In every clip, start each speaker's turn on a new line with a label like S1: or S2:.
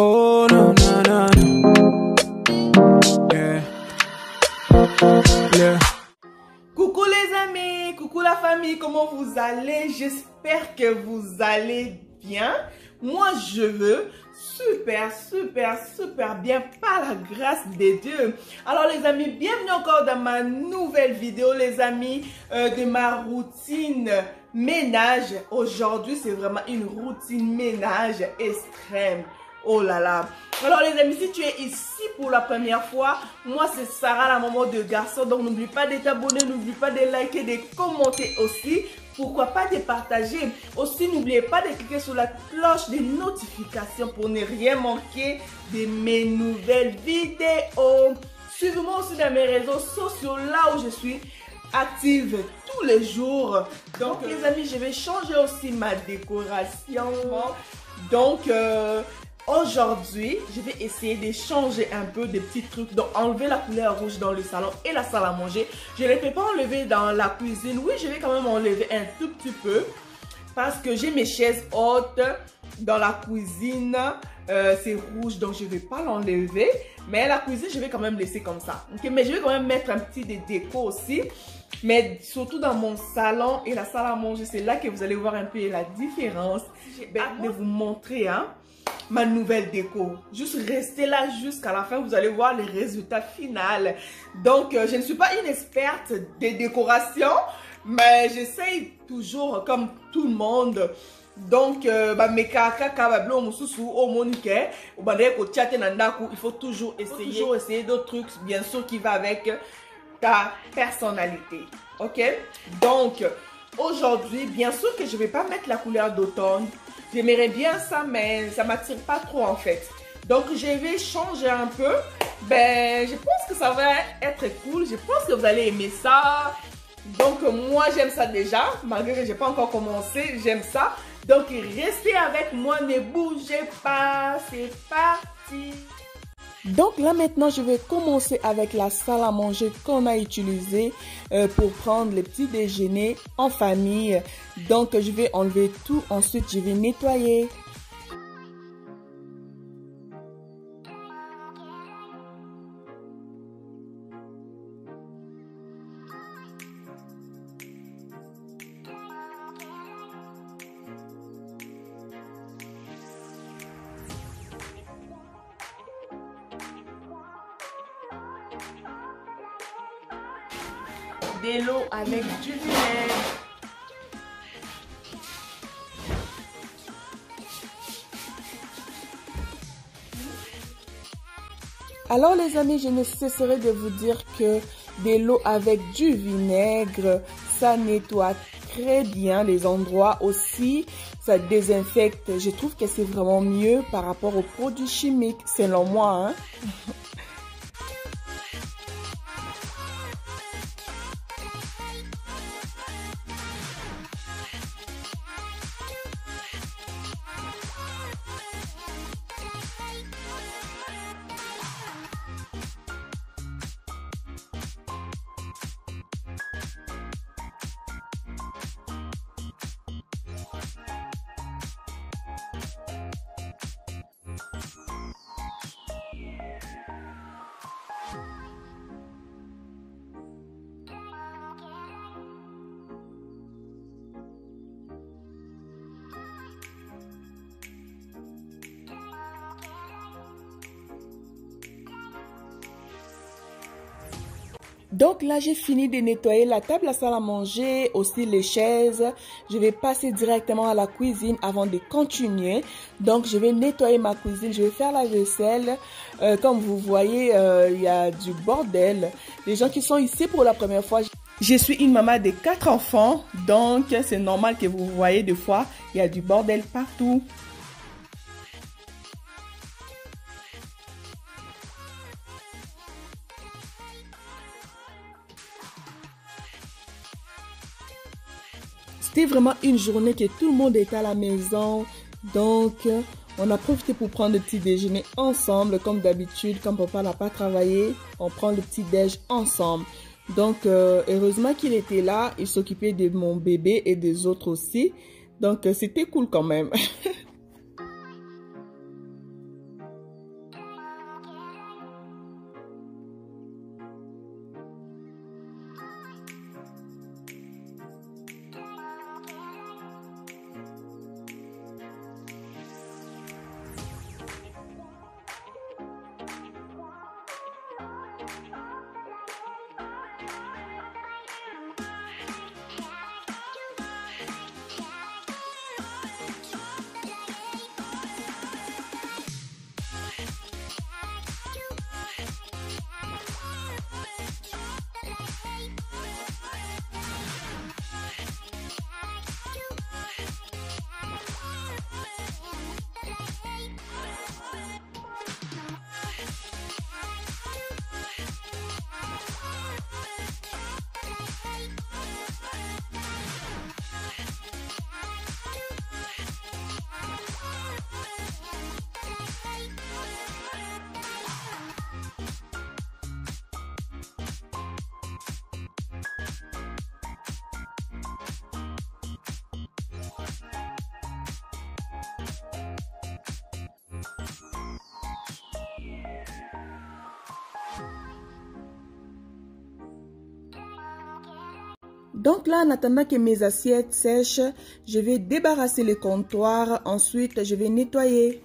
S1: Oh no no no no. Yeah. Yeah.
S2: Coucou les amis, coucou la famille, comment vous allez? J'espère que vous allez bien. Moi je veux super bien par la grâce de Dieu. Alors les amis, bienvenue encore dans ma nouvelle vidéo les amis de ma routine ménage. Aujourd'hui c'est vraiment une routine ménage extrême. Oh là là. Alors les amis, si tu es ici pour la première fois, moi c'est Sarah, la maman de garçon. Donc n'oublie pas de t'abonner, n'oublie pas de liker, de commenter aussi. Pourquoi pas de partager. Aussi n'oubliez pas de cliquer sur la cloche de notification pour ne rien manquer de mes nouvelles vidéos. Suivez-moi aussi dans mes réseaux sociaux, là où je suis active tous les jours. Donc les amis, je vais changer aussi ma décoration. Donc aujourd'hui, je vais essayer de changer un peu des petits trucs. Donc, enlever la couleur rouge dans le salon et la salle à manger. Je ne peux pas enlever dans la cuisine. Oui, je vais quand même enlever un tout petit peu. Parce que j'ai mes chaises hautes dans la cuisine. C'est rouge, donc je ne vais pas l'enlever. Mais la cuisine, je vais quand même laisser comme ça. Okay? Mais je vais quand même mettre un petit de déco aussi. Mais surtout dans mon salon et la salle à manger, c'est là que vous allez voir un peu la différence. J'ai hâte de vous montrer, hein, ma nouvelle déco. Juste restez là jusqu'à la fin, vous allez voir le résultat final. Donc, je ne suis pas une experte des décorations, mais j'essaye toujours comme tout le monde. Donc, mes kaka il faut toujours essayer d'autres trucs, bien sûr, qui va avec ta personnalité. Ok? Donc, aujourd'hui, bien sûr que je ne vais pas mettre la couleur d'automne. J'aimerais bien ça, mais ça ne m'attire pas trop en fait. Donc, je vais changer un peu. Ben, je pense que ça va être cool. Je pense que vous allez aimer ça. Donc, moi, j'aime ça déjà. Malgré que je n'ai pas encore commencé, j'aime ça. Donc, restez avec moi. Ne bougez pas. C'est parti. Donc là maintenant je vais commencer avec la salle à manger qu'on a utilisée pour prendre les petits déjeuners en famille. Donc je vais enlever tout, ensuite je vais nettoyer. De l'eau avec du vinaigre. Alors les amis, je ne cesserai de vous dire que de l'eau avec du vinaigre, ça nettoie très bien les endroits aussi, ça désinfecte. Je trouve que c'est vraiment mieux par rapport aux produits chimiques, selon moi, hein. Donc là, j'ai fini de nettoyer la table, la salle à manger, aussi les chaises. Je vais passer directement à la cuisine avant de continuer. Donc, je vais nettoyer ma cuisine, je vais faire la vaisselle. Comme vous voyez, il y a du bordel. Les gens qui sont ici pour la première fois, je suis une maman de 4 enfants. Donc, c'est normal que vous voyez des fois, il y a du bordel partout. C'était vraiment une journée que tout le monde était à la maison. Donc, on a profité pour prendre le petit déjeuner ensemble. Comme d'habitude, quand papa n'a pas travaillé, on prend le petit déj ensemble. Donc, heureusement qu'il était là. Il s'occupait de mon bébé et des autres aussi. Donc, c'était cool quand même. Donc là, en attendant que mes assiettes sèchent, je vais débarrasser le comptoir. Ensuite, je vais nettoyer.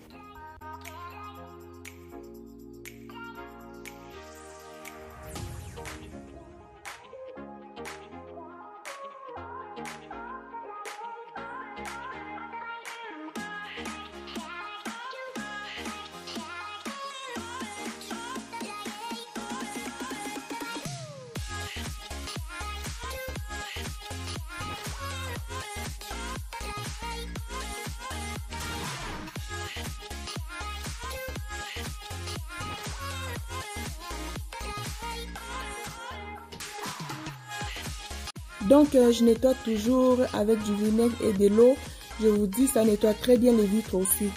S2: Donc, je nettoie toujours avec du vinaigre et de l'eau. Je vous dis, ça nettoie très bien les vitres aussi.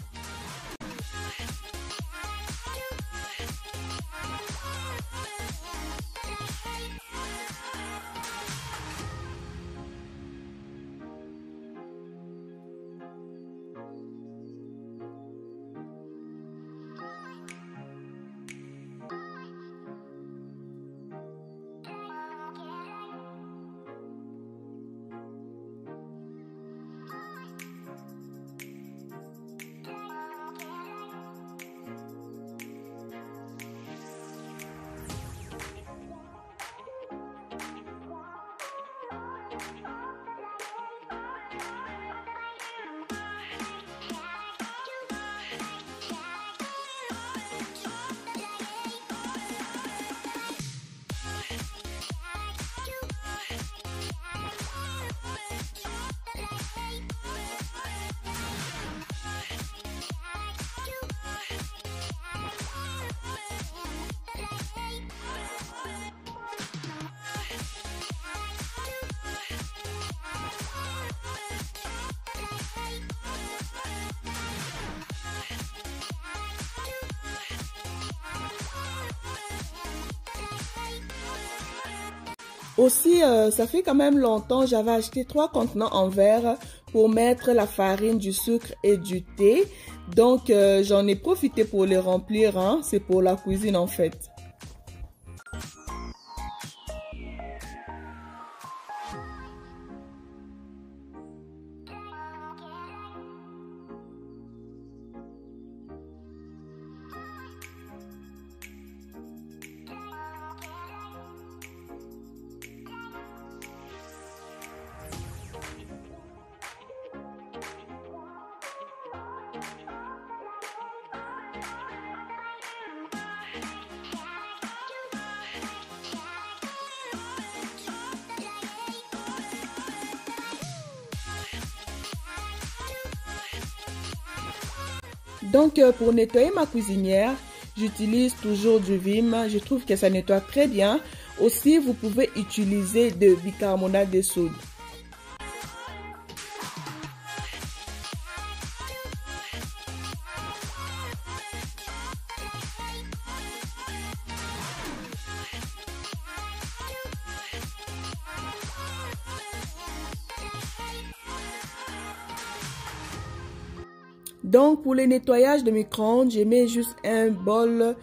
S2: Aussi, ça fait quand même longtemps, j'avais acheté 3 contenants en verre pour mettre la farine, du sucre et du thé. Donc, j'en ai profité pour les remplir, hein. C'est pour la cuisine en fait. Donc, pour nettoyer ma cuisinière, j'utilise toujours du Vim. Je trouve que ça nettoie très bien. Aussi, vous pouvez utiliser de bicarbonate de soude. Donc, pour le nettoyage de micro-ondes, je mets juste un bol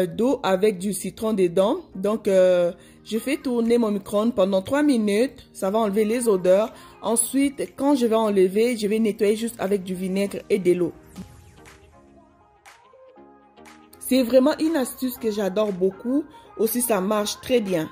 S2: d'eau avec du citron dedans. Donc, je fais tourner mon micro-ondes pendant 3 minutes. Ça va enlever les odeurs. Ensuite, quand je vais enlever, je vais nettoyer juste avec du vinaigre et de l'eau. C'est vraiment une astuce que j'adore beaucoup. Aussi, ça marche très bien.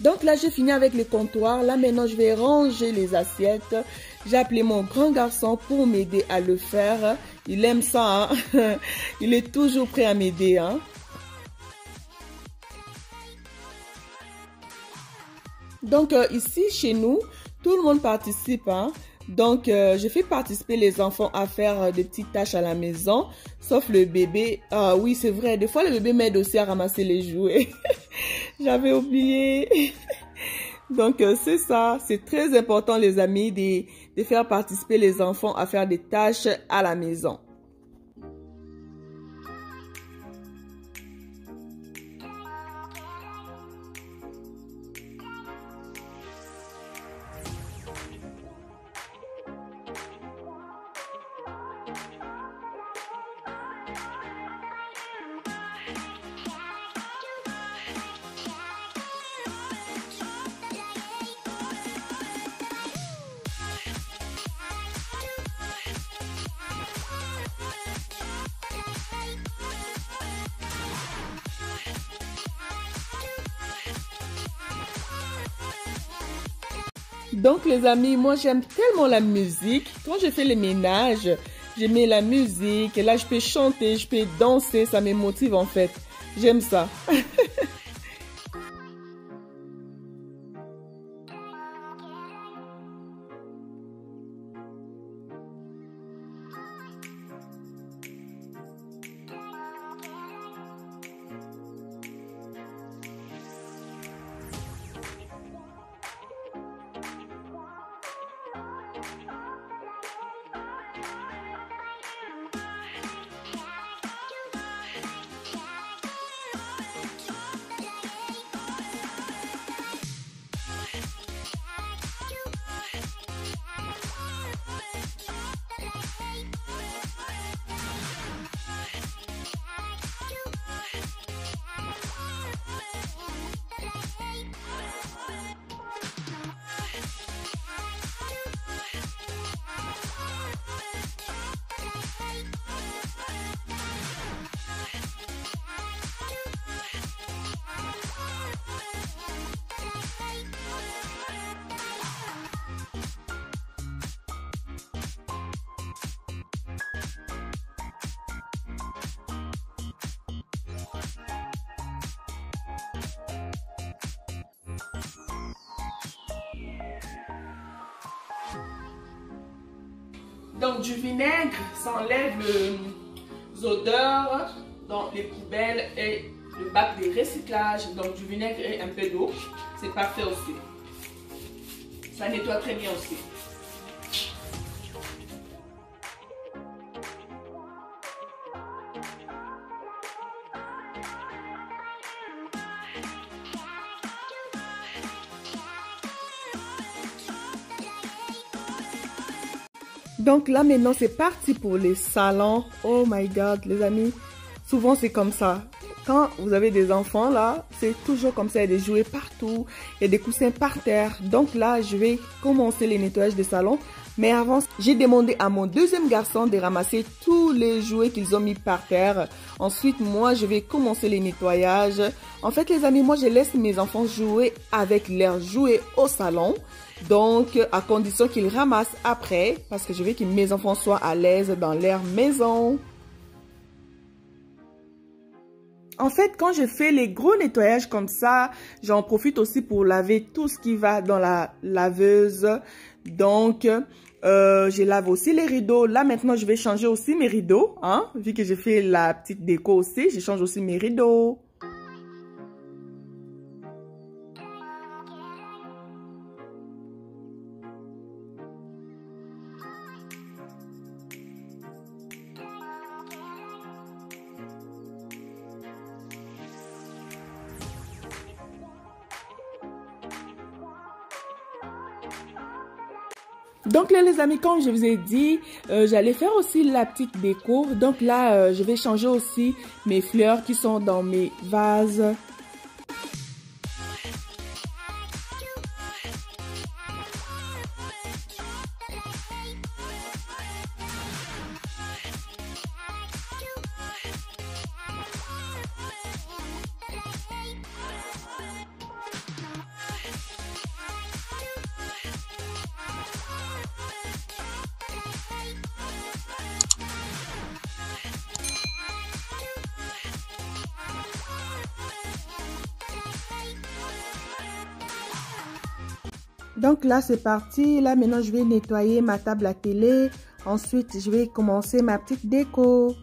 S2: Donc là, j'ai fini avec le comptoir. Là, maintenant, je vais ranger les assiettes. J'ai appelé mon grand garçon pour m'aider à le faire. Il aime ça, hein? Il est toujours prêt à m'aider, hein? Donc, ici, chez nous, tout le monde participe, hein? Donc, je fais participer les enfants à faire des petites tâches à la maison, sauf le bébé. Ah oui, c'est vrai, des fois, le bébé m'aide aussi à ramasser les jouets. J'avais oublié. Donc, c'est ça. C'est très important, les amis, de faire participer les enfants à faire des tâches à la maison. Donc les amis, moi j'aime tellement la musique. Quand je fais les ménages, je mets la musique et là je peux chanter, je peux danser, ça me motive en fait. J'aime ça. Donc du vinaigre, ça enlève les odeurs dans les poubelles et le bac de recyclage. Donc du vinaigre et un peu d'eau, c'est parfait aussi. Ça nettoie très bien aussi. Donc là maintenant c'est parti pour les salons. Oh my god les amis, souvent c'est comme ça. Quand vous avez des enfants là, c'est toujours comme ça, il y a des jouets partout, il y a des coussins par terre. Donc là je vais commencer les nettoyages des salons. Mais avant, j'ai demandé à mon deuxième garçon de ramasser tous les jouets qu'ils ont mis par terre. Ensuite, moi, je vais commencer les nettoyages. En fait, les amis, moi, je laisse mes enfants jouer avec leurs jouets au salon. Donc, à condition qu'ils ramassent après, parce que je veux que mes enfants soient à l'aise dans leur maison. En fait, quand je fais les gros nettoyages comme ça, j'en profite aussi pour laver tout ce qui va dans la laveuse. Donc, je lave aussi les rideaux. Là, maintenant, je vais changer aussi mes rideaux. Hein? Vu que j'ai fait la petite déco aussi, je change aussi mes rideaux. Donc là les amis, comme je vous ai dit, j'allais faire aussi la petite déco. Donc là, je vais changer aussi mes fleurs qui sont dans mes vases. Donc là, c'est parti. Là, maintenant, je vais nettoyer ma table à télé. Ensuite, je vais commencer ma petite déco.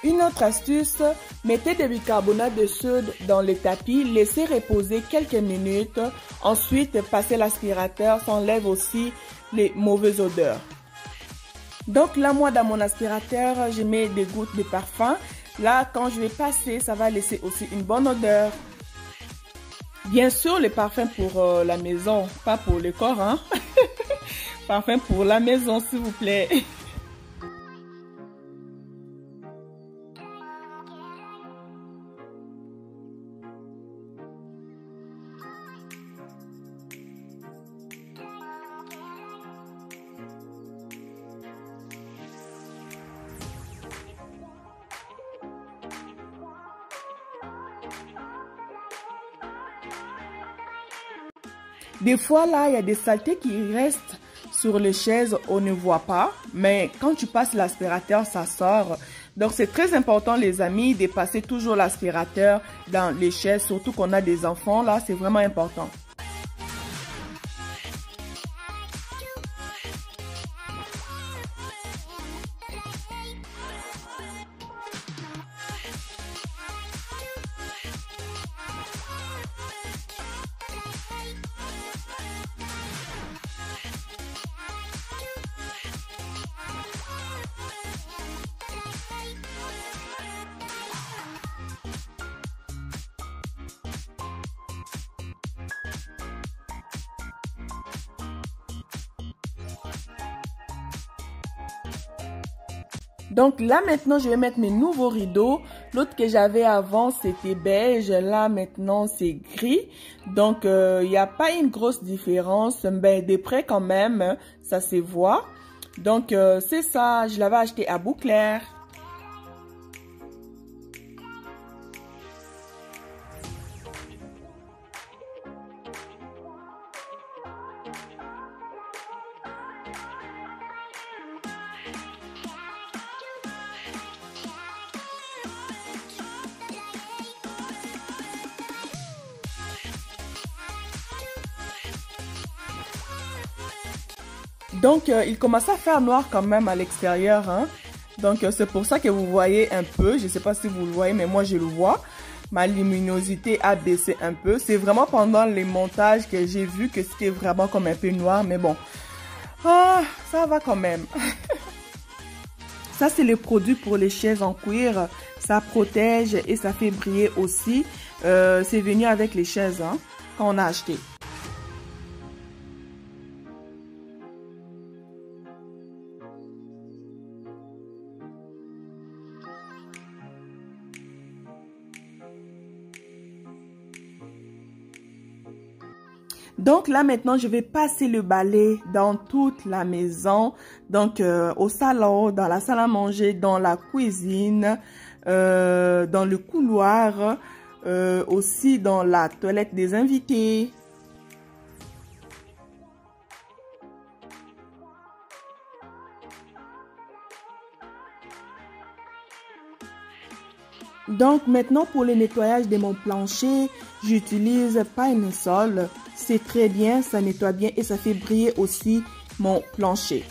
S2: Une autre astuce, mettez du bicarbonate de soude dans les tapis, laissez reposer quelques minutes. Ensuite, passez l'aspirateur, ça enlève aussi les mauvaises odeurs. Donc là, moi, dans mon aspirateur, je mets des gouttes de parfum. Là, quand je vais passer, ça va laisser aussi une bonne odeur. Bien sûr, les parfums pour la maison, pas pour le corps, hein. Parfum pour la maison, s'il vous plaît. Des fois, là, il y a des saletés qui restent sur les chaises, on ne voit pas. Mais quand tu passes l'aspirateur, ça sort. Donc, c'est très important, les amis, de passer toujours l'aspirateur dans les chaises. Surtout qu'on a des enfants, là, c'est vraiment important. Donc là maintenant je vais mettre mes nouveaux rideaux. L'autre que j'avais avant c'était beige, là maintenant c'est gris. Donc il n'y a pas une grosse différence, ben de près quand même, ça se voit. Donc c'est ça, je l'avais acheté à Bouclair. Donc, il commence à faire noir quand même à l'extérieur, hein. Donc, c'est pour ça que vous voyez un peu. Je ne sais pas si vous le voyez, mais moi, je le vois. Ma luminosité a baissé un peu. C'est vraiment pendant les montages que j'ai vu que c'était vraiment comme un peu noir. Mais bon, ah, ça va quand même. Ça, c'est le produit pour les chaises en cuir. Ça protège et ça fait briller aussi. C'est venu avec les chaises, hein, quand on a acheté. Donc là maintenant je vais passer le balai dans toute la maison, donc au salon, dans la salle à manger, dans la cuisine, dans le couloir, aussi dans la toilette des invités. Donc maintenant pour le nettoyage de mon plancher, j'utilise Pine-Sol. C'est très bien, ça nettoie bien et ça fait briller aussi mon plancher.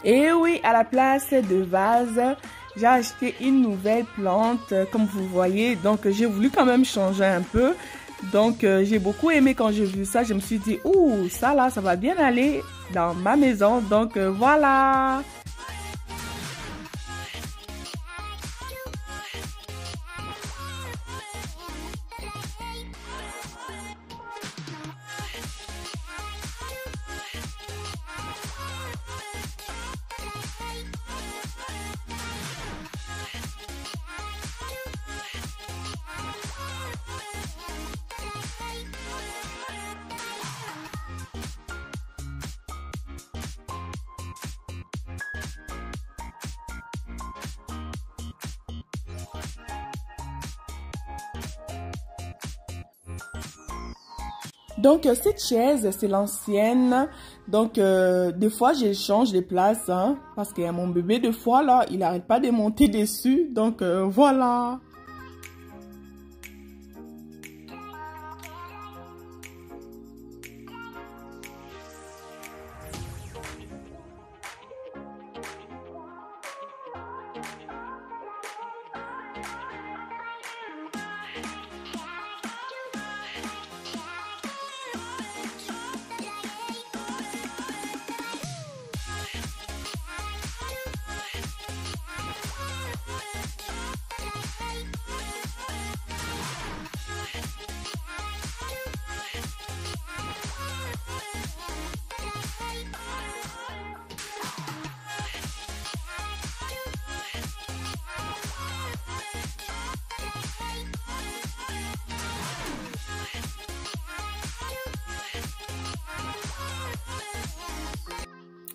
S2: Et oui, à la place de vase, j'ai acheté une nouvelle plante, comme vous voyez. Donc, j'ai voulu quand même changer un peu. Donc, j'ai beaucoup aimé quand j'ai vu ça. Je me suis dit, ouh, ça là, ça va bien aller dans ma maison. Donc, voilà. Donc, cette chaise, c'est l'ancienne. Donc, des fois, je change de place, hein, parce qu'il y a mon bébé, des fois, là, il n'arrête pas de monter dessus. Donc, voilà.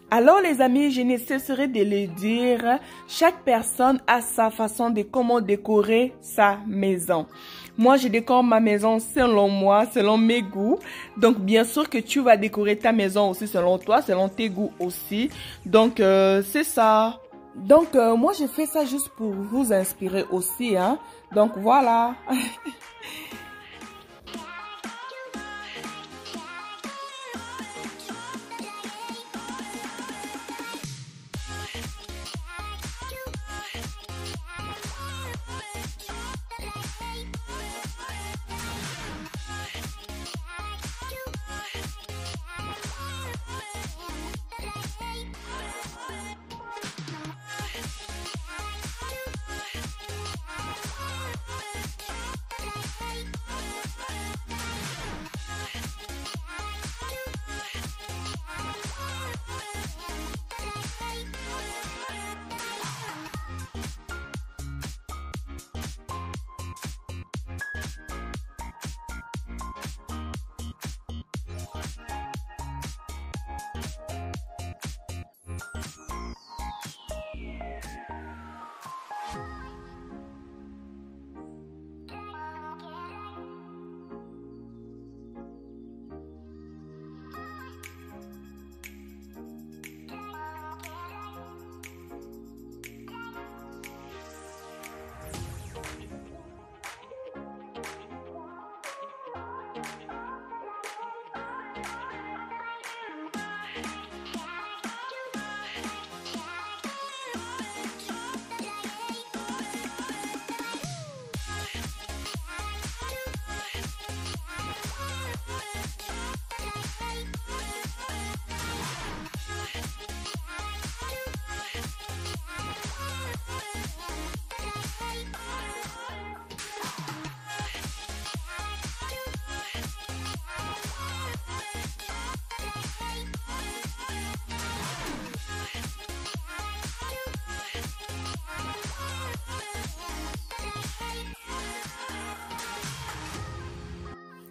S2: Alors les amis, je ne cesserai de le dire, chaque personne a sa façon de comment décorer sa maison. Moi, je décore ma maison selon moi, selon mes goûts. Donc, bien sûr que tu vas décorer ta maison aussi selon toi, selon tes goûts aussi. Donc, c'est ça. Donc, moi, je fais ça juste pour vous inspirer aussi, hein. Donc, voilà.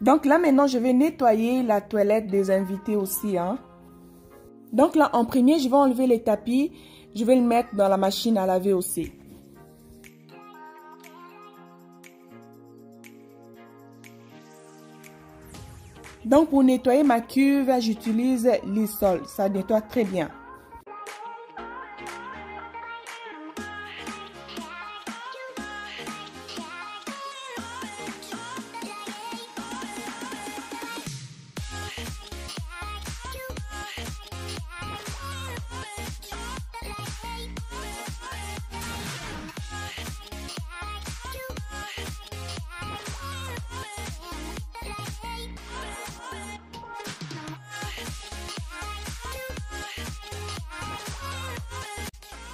S2: Donc là, maintenant, je vais nettoyer la toilette des invités aussi, hein. Donc là, en premier, je vais enlever les tapis. Je vais le mettre dans la machine à laver aussi. Donc, pour nettoyer ma cuve, j'utilise Lysol. Ça nettoie très bien.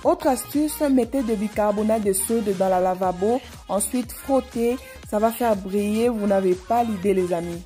S2: Autre astuce, mettez de bicarbonate de soude dans la lavabo. Ensuite, frottez. Ça va faire briller. Vous n'avez pas l'idée, les amis.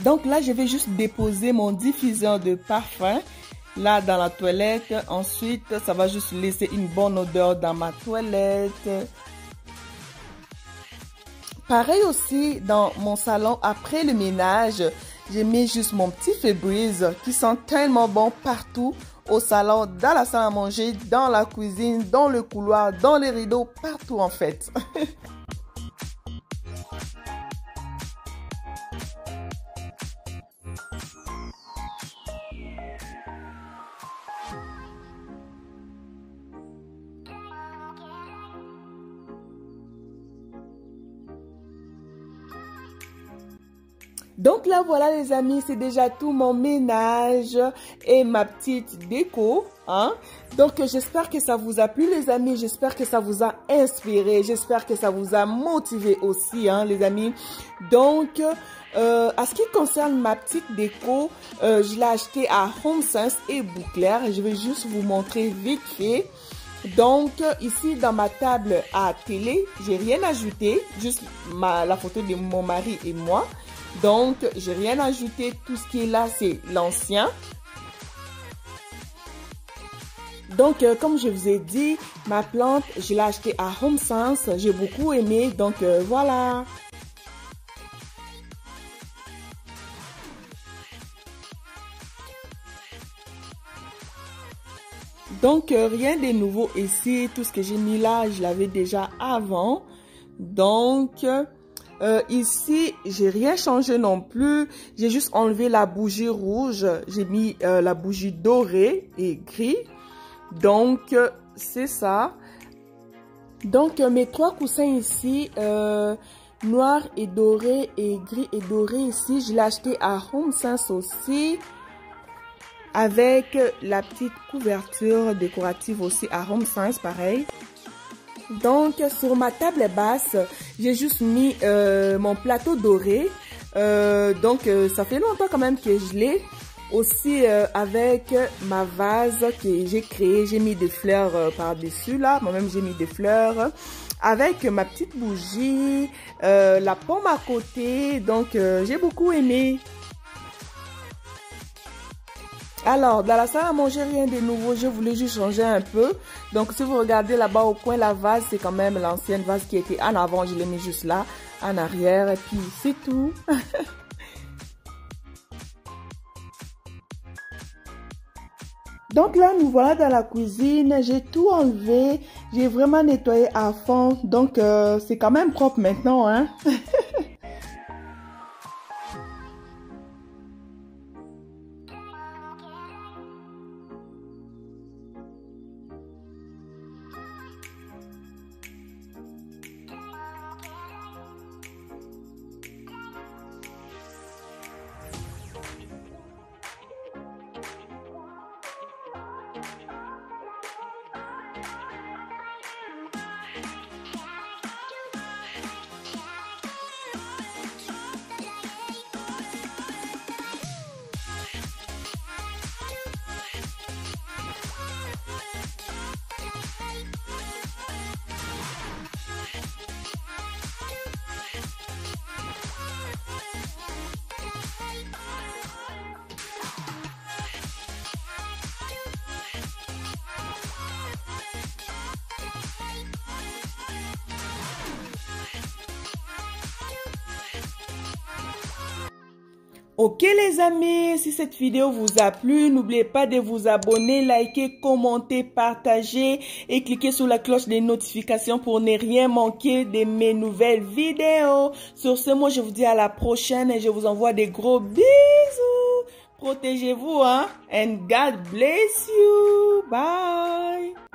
S2: Donc là, je vais juste déposer mon diffuseur de parfum là dans la toilette. Ensuite, ça va juste laisser une bonne odeur dans ma toilette. Pareil aussi dans mon salon, après le ménage, j'ai mis juste mon petit Febreze qui sent tellement bon partout au salon, dans la salle à manger, dans la cuisine, dans le couloir, dans les rideaux, partout en fait. Donc là, voilà les amis, c'est déjà tout mon ménage et ma petite déco. Hein? Donc j'espère que ça vous a plu les amis, j'espère que ça vous a inspiré, j'espère que ça vous a motivé aussi hein, les amis. Donc à ce qui concerne ma petite déco, je l'ai acheté à HomeSense et Bouclair. Je vais juste vous montrer vite fait. Donc ici dans ma table à télé, j'ai rien ajouté, juste la photo de mon mari et moi. Donc, j'ai rien ajouté. Tout ce qui est là, c'est l'ancien. Donc, comme je vous ai dit, ma plante, je l'ai achetée à HomeSense. J'ai beaucoup aimé. Donc, voilà. Donc, rien de nouveau ici. Tout ce que j'ai mis là, je l'avais déjà avant. Donc... ici, j'ai rien changé non plus. J'ai juste enlevé la bougie rouge. J'ai mis la bougie dorée et gris. Donc, c'est ça. Donc, mes trois coussins ici, noir et doré et gris et doré ici, je l'ai acheté à HomeSense aussi. Avec la petite couverture décorative aussi à HomeSense, pareil. Donc, sur ma table basse, j'ai juste mis mon plateau doré. Donc, ça fait longtemps quand même que je l'ai. Aussi, avec ma vase que j'ai créée, j'ai mis des fleurs par-dessus là. Moi-même, j'ai mis des fleurs. Avec ma petite bougie, la pomme à côté. Donc, j'ai beaucoup aimé. Alors, dans la salle à manger, rien de nouveau. Je voulais juste changer un peu. Donc, si vous regardez là-bas au coin, la vase, c'est quand même l'ancienne vase qui était en avant. Je l'ai mis juste là, en arrière. Et puis, c'est tout. Donc là, nous voilà dans la cuisine. J'ai tout enlevé. J'ai vraiment nettoyé à fond. Donc, c'est quand même propre maintenant, hein. Ok les amis, si cette vidéo vous a plu, n'oubliez pas de vous abonner, liker, commenter, partager et cliquer sur la cloche des notifications pour ne rien manquer de mes nouvelles vidéos. Sur ce, moi je vous dis à la prochaine et je vous envoie des gros bisous. Protégez-vous, hein, and God bless you. Bye.